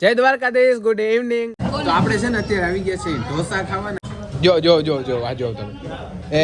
જય Dwarkadhish, good evening. તો આપણે છે ને અત્યારે આવી ગયા છીએ ઢોસા ખાવાના. જો જો જો જો આ જો તમે એ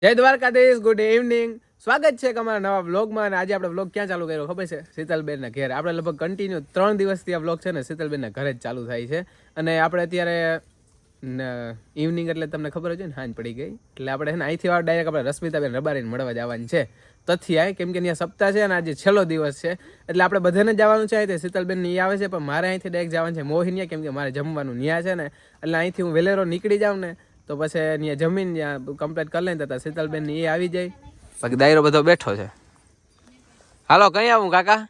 જય દ્વારકાધીશ, ગુડ ઇવનિંગ. સ્વાગત છે અમારા નવા વ્લોગમાં. અને આજે આપણે વ્લોગ ક્યાં ચાલુ કર્યો ખબર છે? શીતલબેનના ઘરે. આપણે લગભગ કન્ટિન્યુ 3 દિવસથી આ વ્લોગ છે ને શીતલબેનના ઘરે જ ચાલુ થાય છે. અને આપણે અત્યારે ઇવનિંગ એટલે તમને ખબર જ છે ને, હાંજ પડી ગઈ. એટલે આપણે છે ને અહીંથી ડાયરેક્ટ આપણે રશ્મિતાબેન રબારીને મળવા જવાની છે તથ્ય, કેમ કે ત્યાં સપ્તાહ છે અને આજે છેલ્લો દિવસ છે. એટલે આપણે બધાને જવાનું છે. અહીંથી શીતલબેન ની આવે છે, પણ મારે અહીંથી ડાયરેક્ટ જવાનું છે મોહિનિયા, કેમ કે મારે જમવાનું ન્યા છે ને. એટલે અહીંથી હું વેલેરો નીકળી જાઉં ને તો પછી ત્યાં જમીન ત્યાં કમ્પ્લીટ કરી લઈને તથા શીતલબેન ની એ આવી જાય. બાકી દાયરો બધો બેઠો છે. હાલો કઈ આવું કાકા?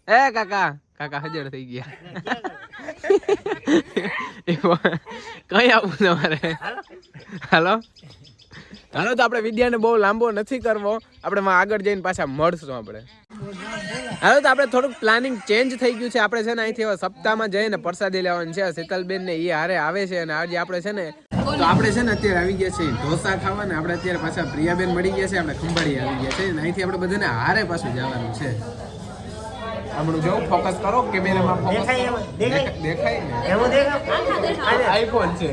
એ કાકા, કાકા હજળ થઈ ગયા. કઈ આવું તમારે? હાલો હાલો. તો આપણે વિદ્યાને બહુ લાંબો નથી કરવો, આપણે આગળ જઈને પાછા મળશું આપણે. હાલો તો આપણે થોડુંક પ્લાનિંગ ચેન્જ થઈ ગયું છે. આપણે છે ને અહીંથી હવે સપ્તાહમાં જઈને પ્રસાદી લેવાનું છે. શીતલબેન ને એ હારે આવે છે અને આજે આપણે છે ને તો આપણે છે ને અત્યારે આવી ગયા છીએ ઢોસા ખાવાને. આપણે અત્યારે પાછા પ્રિયાબેન મળી ગયા છે, આપણે ખંભાળી આવી ગયા છે. અહીંથી આપણે બધાને હારે પાછું જવાનું છે. આપણું જો ફોકસ કરો કેમેરામાં, ફોકસ દેખાય ને એવું દેખાય. આઈફોન છે,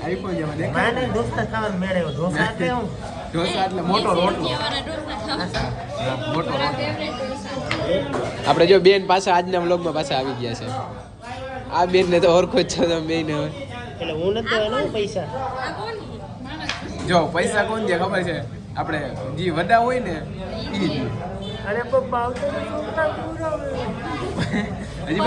આઈફોન જેવા દેખાય. મને ઢોસા ખાવાનું મેળવ્યો. ઢોસા એટલે હું ઢોસા એટલે મોટો રોટલો, મોટો રોટલો. આપણે જો બેન પાછા આજના વ્લોગમાં પાછા આવી ગયા છે. આ બેન ને તો ઓળખો જ છો તમે બેન. હવે એટલે હું નથી એનો પૈસા જો પૈસા કોણ દે ખબર છે? આપણે જે વડા હોય ને ઈ. અરે પપ્પા હજી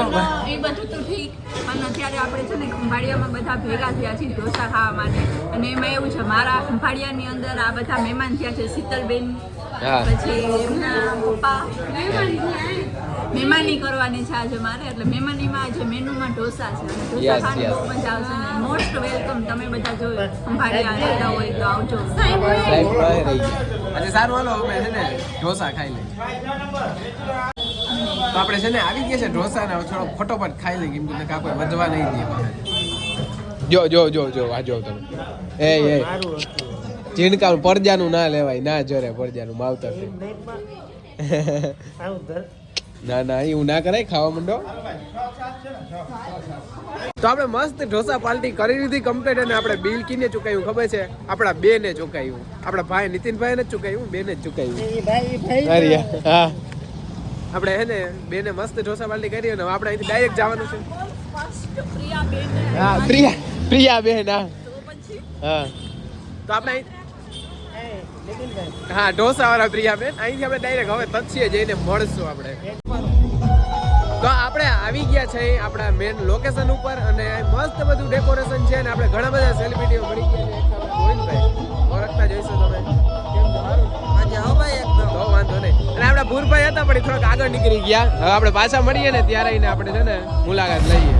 એ બધું તો ઠીક, પણ અત્યારે આપણે છે ને ખંભાળિયામાં બધા ભેગા થયા છીએ ઢોસા ખાવા માટે. અને એમાં એવું છે, મારા ખંભાળિયાની અંદર આ બધા મહેમાન થયા છે. શીતલબેન પછી એમના પપ્પા મહેમાની કરવાની છે આજે મારે. એટલે મહેમાનીમાં આજે મેનુમાં ઢોસા છે. ઢોસા ખાવાની બહુ મજા આવશે. Most welcome. તમે બધા જો ખંભાળિયા આવ્યા હોય તો આવજો. આજે સારું હાલો અમે છે ને ઢોસા ખાઈ લઈએ. તો આપણે છે ને આવી ગયા છે ઢોસા ને થોડો ફટોફટ ખાઈ લઈએ, કેમ કે કાકો વધવા નહીં દે. જો જો જો જો આ જો તમે એ ચીણકા પડજાનું ના લેવાય, ના જરે પડજાનું માવતર. ના ના એવું ના કરાય, ખાવા માંડો. તો આપણે મસ્ત ઢોસા પાર્ટી કરી લીધી કમ્પ્લીટ. અને આપણે બિલ કિને ચૂકાયું ખબર છે? આપણા બેને ચૂકાયું. આપણા ભાઈ નીતિનભાઈ ને ચૂકાયું, બેને જ ચૂકાયું. હા આપણે હે ને બેને મસ્ત ઢોસા પાર્ટી કરી. અને આપણે અહીંથી ડાયરેક્ટ જવાનું છે. હા પ્રિયા બેન. હા તો આપણે હા ઢોસા વાળા પ્રિયા બેન. અહીંથી આપણે ડાયરેક્ટ હવે તથ્ય જઈને મળશું આપણે. તો આપણે આવી ગયા છે આપણા મેન લોકેશન ઉપર. અને મસ્ત બધું ડેકોરેશન છે. અને આપણે ઘણા બધા સેલિબ્રિટીઓ મળી ગયા છે. ગોવિંદભાઈ ઓળખતા જોઈશું તમે. કેમ સારું મજા આવો ભાઈ એકદમ. તો વાંધો નહીં. અને આપણા ભૂરભાઈ હતા પણ થોડાક આગળ નીકળી ગયા. હવે આપણે પાછા મળીએ ને ત્યારે એને આપણે છે ને મુલાકાત લઈએ.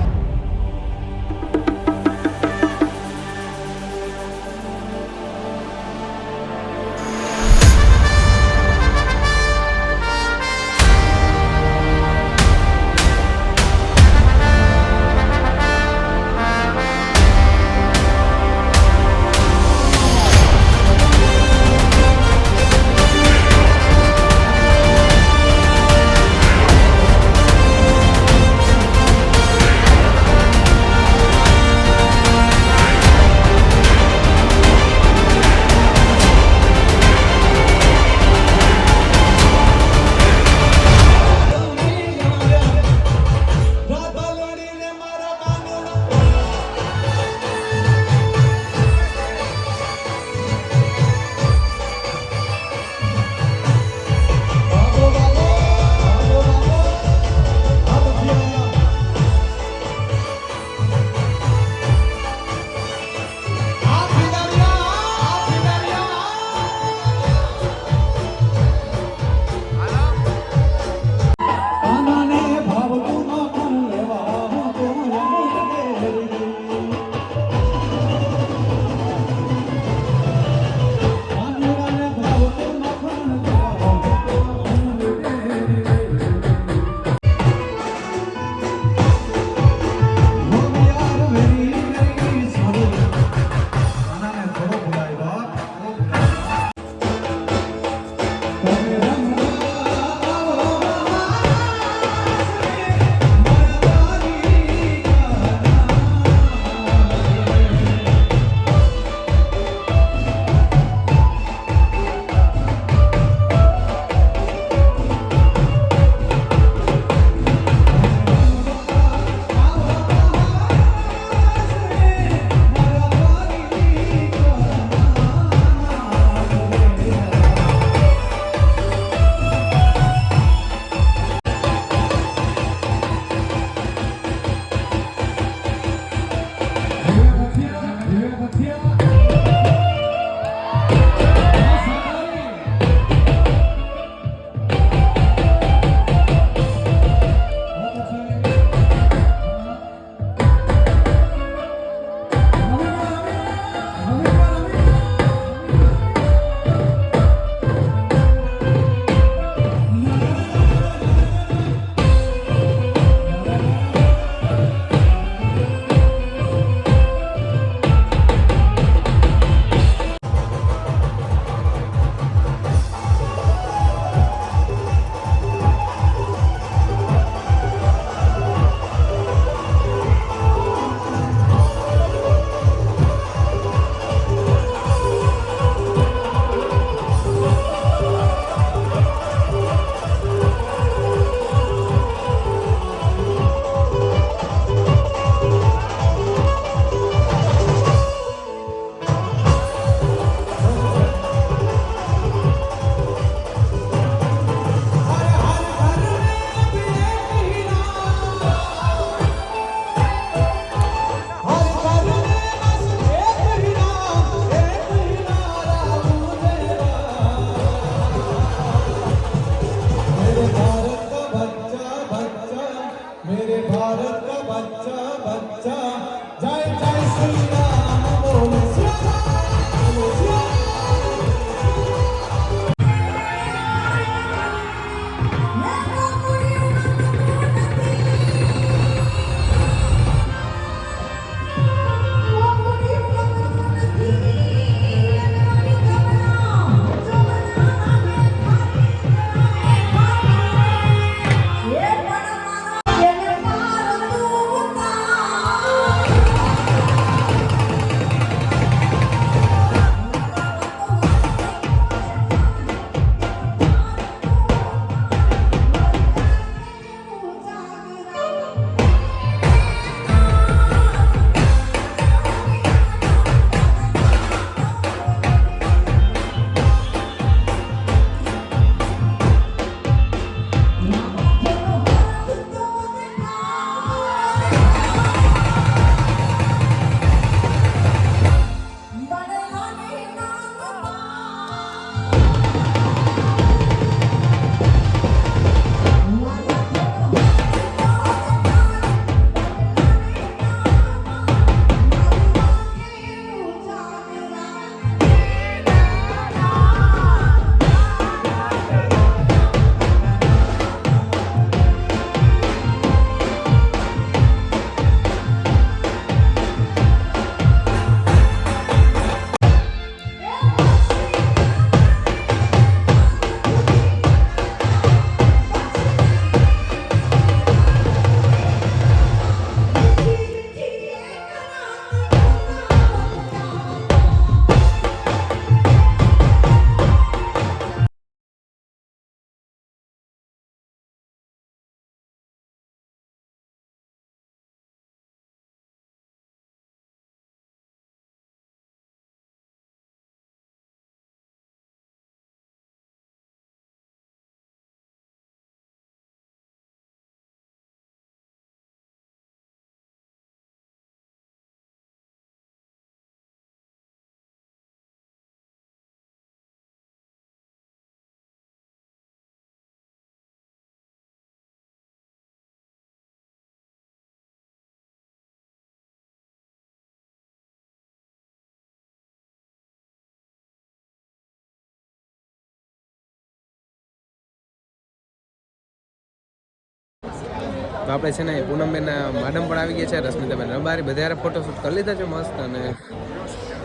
તો આપણે છે ને પૂનમબેનના માડમ પણ આવી ગયા છે, રશ્મિતાબેન રબારી, બધા ફોટોશૂટ કરી લીધા છે મસ્ત. અને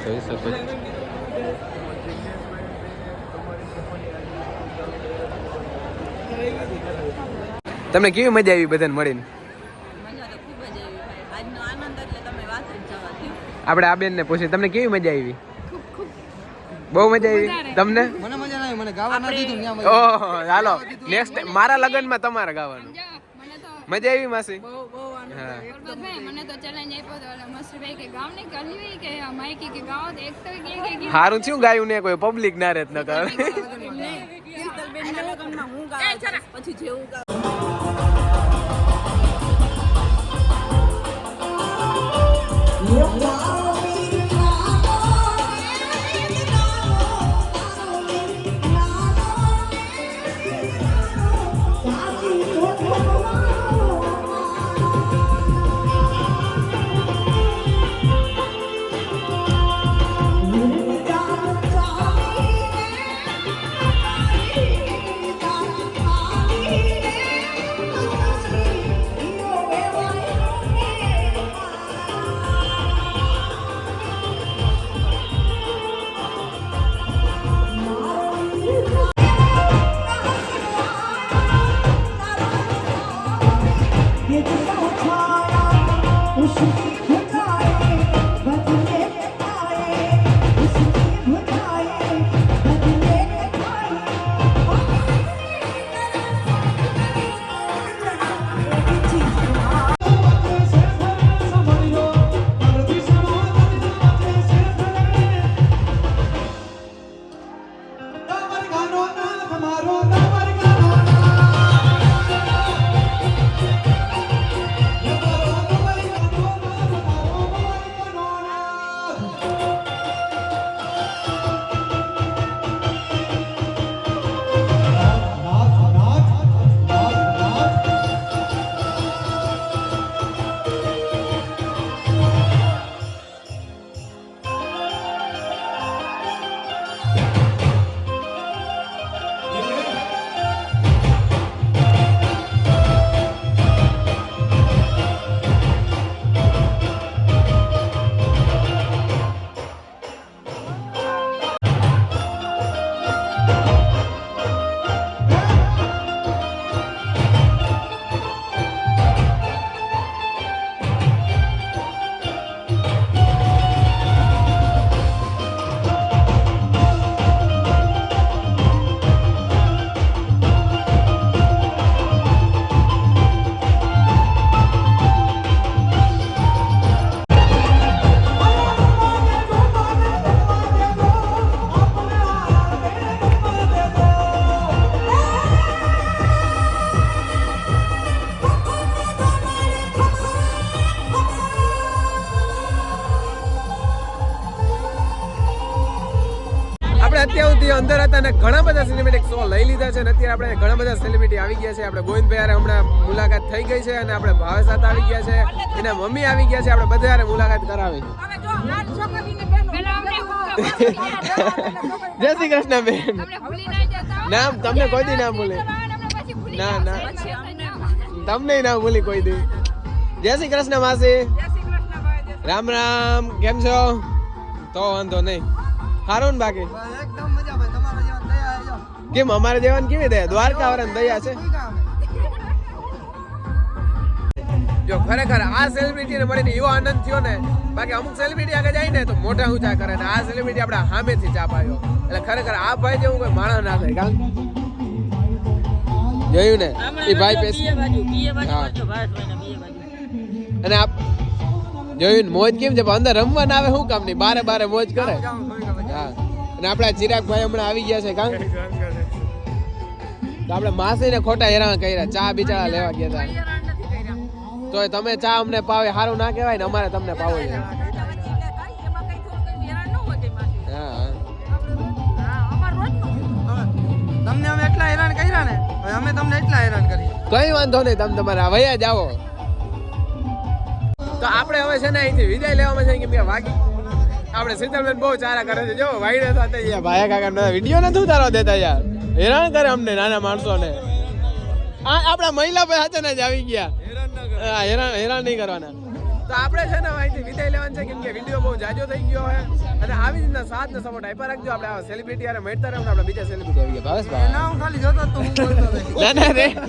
જોઈ શકો છો તમને કેવી મજા આવી બધાને મળીને? મજા તો ખૂબ જ આવી ભાઈ. આજનો આનંદ એટલે તમે વાત જ જવા દો. આપણે આ બેનને પૂછીએ તમને કેવી મજા આવી? ખૂબ ખૂબ બહુ મજા આવી તમને? મને મજા ના આવી, મને ગાવા ના દીધું ન્યા મજા ઓહો હાલો નેક્સ્ટ મારા લગનમાં તમારે ગાવાનું. મજા આવી માસી? બહુ બહુ આનંદ હા. આવ્યો. મને તો ચેલેન્જ આપ્યો તો ઓલા મસ્તભાઈ કે ગામ ને કરવી કે માઈકી કે ગાઓ તો એક તો કે હારું થયું ગાયું ને કોઈ પબ્લિક ના રહેત ન કરે. શીતલબેનના લગ્નમાં હું ગાવા જઈશ, પછી જેવું ગાવ અત્યાર સુધી અંદર હતા ને ઘણા બધા સિનેમેટિક શો લઈ લીધા છે ને અત્યારે આપણે ઘણા બધા સેલિબ્રિટી આવી ગયા છે. આપણે ગોવિંદભાઈ હારે હમણાં મુલાકાત થઈ ગઈ છે અને આપણે ભાવે સાથે આવી ગયા છે, એના મમ્મી આવી ગયા છે, આપણે બધા હારે મુલાકાત કરાવી. જય શ્રી કૃષ્ણ બેન. ના તમને કોઈ દી ના ભૂલે, ના ના તમને ના ભૂલી કોઈ દી. જય શ્રી કૃષ્ણ માસી. રામ રામ, કેમ છો? તો વાંધો નહીં, સારું ને બાકી એકદમ મજા ભાઈ. તમારા જેવા દયા આવજો. કેમ અમારે જવાનું કેવી દયા? દ્વારકા વાળાની દયા છે. જો ખરેખર આ સેલિબ્રિટીને મળીને એવો આનંદ થયો ને, બાકી અમુક સેલિબ્રિટી આગળ જાય ને તો મોઢા ઊંચા કરે ને આ સેલિબ્રિટી આપણા સામેથી ચાપ આવ્યો. એટલે ખરેખર આ ભાઈ જેવું કોઈ માણસ ના થાય. કારણ જોયું ને એ ભાઈ પેસી અને આપ જોયું ને મોજ કેમ છે, પણ અંદર રમવા ના આવે શું કામ નહીં, બારે બારે મોજ કરે. હા અને આપણા ચિરાગભાઈ હમણાં આવી ગયા છે. કારણ તો આપણે માસીને ખોટા હેરાન કર્યા, ચા બિચારા લેવા ગયા હતા. તો તમે ચા અમને પાવે સારું ના કહેવાય ને, અમારે તમને પાવો છે. હા તમને અમે એટલા હેરાન કર્યા ને, હવે અમે તમને એટલા હેરાન કરીએ. કઈ વાંધો નહીં, તમે તમારા વયા જ આવો. તો આપણે હવે છે ને અહીંથી વિદાય લેવામાં છે, કેમ કે વાગી આપણે શીતલબેન બહુ ચારા કરે છે. જો વાઈડે સાથે ભાયા કાકા વિડીયો નથી ઉતારવા દેતા યાર, હેરાન કરે અમને નાના માણસોને. આ આપણા મહિલા ભાઈ હાથે જ આવી ગયા. હેરાન નહીં કરવાના. તો આપણે છે ને અહીંથી વિદાય લેવાનું છે, કેમ કે વિડીયો બહુ જાજો થઈ ગયો છે અને આવી રીતના સાથ ને સપોર્ટ આપ્યા રાખજો. આપણે આ સેલિબ્રિટી યારે મળતા રહે, આપણે બીજા સેલિબ્રિટી આવી ગયા. ભાવેશભાઈ ના હું ખાલી જોતો તો હું બોલતો હતો. ના ના રે હું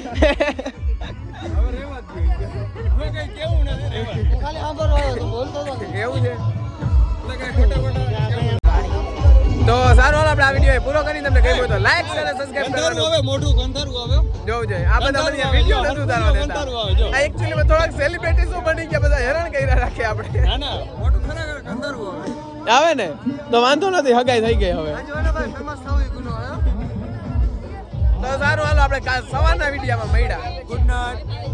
ખાલી સાંભળવા આવ્યો તો બોલતો હતો. એવું છે. તો સારું હાલ આપણે આ વિડીયો પૂરો કરી તમને કહ્યું તો લાઈક શેર અને સબસ્ક્રાઇબ કરવાનું હવે મોઢું ગંધારું આવે જોવું જોઈએ. આ બધા મને વિડીયો નથી ઉતારવા દેતા. આ એકચ્યુઅલી થોડાક સેલિબ્રિટી શું બની ગયા, બધા હેરાન કર્યા રાખે આપણે. ના ના મોઢું ખરેખર ગંધારું આવે. આવે ને તો વાંધો નથી, હગાઈ થઈ ગઈ હવે. આજે ઓલા ભાઈ ફેમસ થવું એ ગુનો આવ્યો. તો સારું હાલો આપણે કાલ સવારના વિડીયોમાં મળ્યા. Good night.